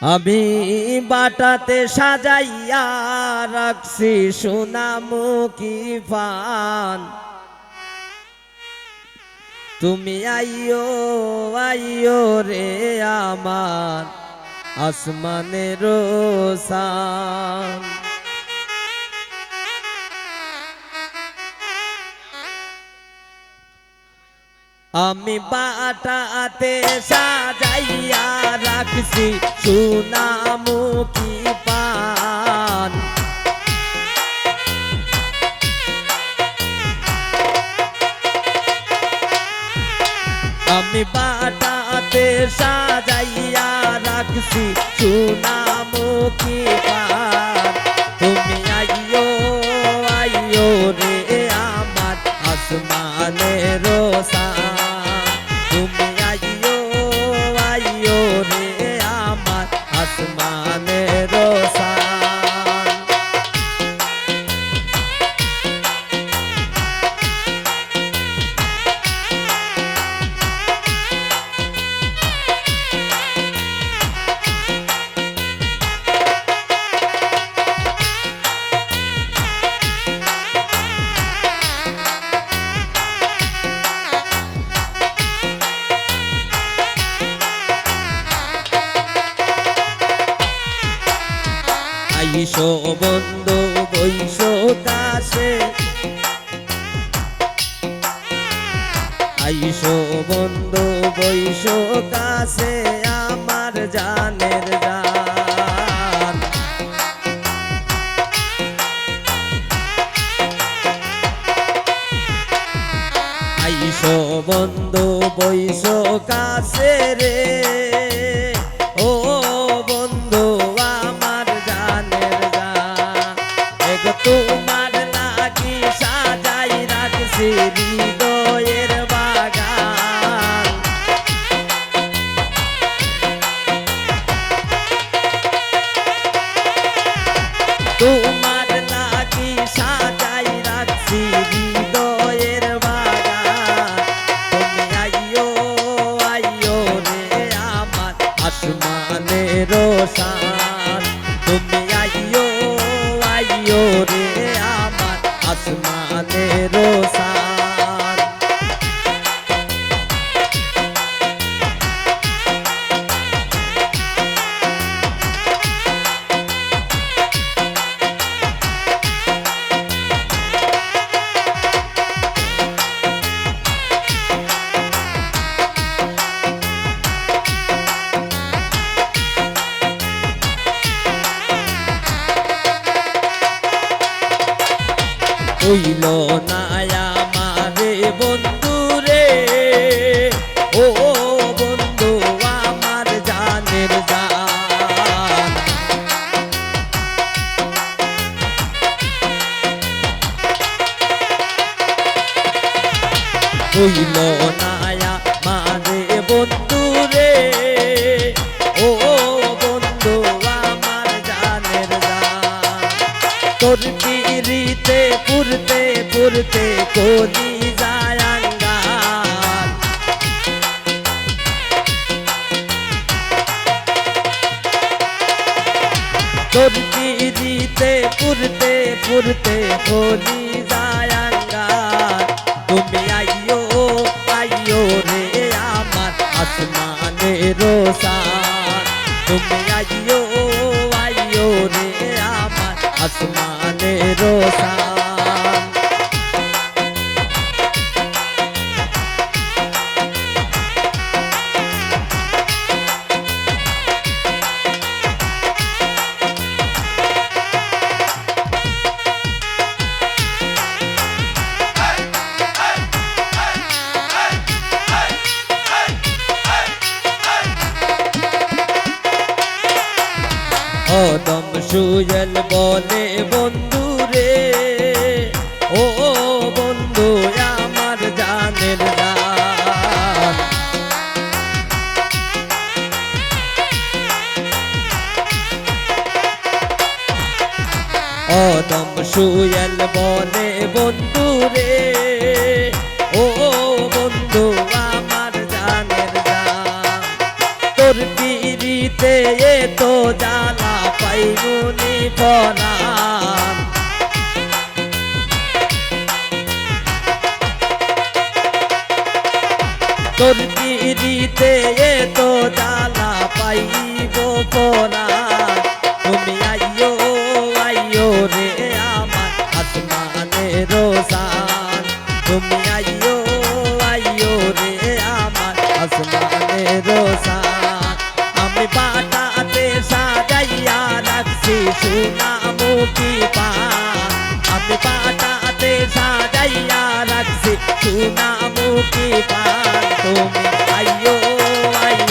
আমি বাটাতে সাজাইয়া রাখছি সোনামুখী পান, তুমি আইয়ো আইয়ো রে আমার আসমানের শান। আমি বাটাতে সাজাইয়া রাখছি সোনামুখী পান, আমি বাটাতে সাজাইয়া রাখছি সোনামুখী পান, তুমি আইয়ো আইয়ো রে আমার আসমানের শান, তুমি আইয়ো আইয়ো রে আমার আসমানের শান। আইসো বন্ধু বইসো কাছে, আইসো বন্ধু বইসো কাছে আমার জানের জান। আইসো বন্ধু বইসো কাছে রে, ও বন্ধু আমার জানের জান। এগো তোমার নাকি সাজাই রাখছি হৃদয়ের বাগান, তোমার নাকি সাজাই রাখছি হৃদয়ের বাগান, তুমি আইয়ো আইয়ো রে আমার আসমানের শান, তুমি আইয়ো আইয়ো রে আমার আসমানের শান। হইল না আমারে বন্ধু রে, ও বন্ধু আমার জানের জান। হইল না আমারে বন্ধু রে, ও বন্ধু আমার জানের জান। তোর পিরিতে পুরতে পুরতে কলি যায় আঙ্গার, তোর পিরিতে পুরতে পুরতে কলি যায় আঙ্গার, তুমি আইয়ো আইয়ো রে আমার আসমানের শান, তুমি আইয়ো আইয়ো রে আমার আসমানের শান। অদম সুজল বলে বন্ধু রে, ও বন্ধু আমার জানের জান। অদম সুজল বলে বন্ধু রে, ও বন্ধু আমার জানের জান। তোর পিরিতে তো জ্বালা পাইবুনি পরাণ তোর পিড়িতে তো জ্বালা পাইব পরাণ তুমি আইয়ো আইয়ো রে আমার আসমানের রোশান তুমি আইয়ো আইয়ো রে আমার আসমানের রোশান আমি বাটাতে সাজাইয়া রাখছি সোনামুখী পান আমি বাটাতে সাজাইয়া রাখছি সোনামুখী পান তুমি আইয়ো আইয়ো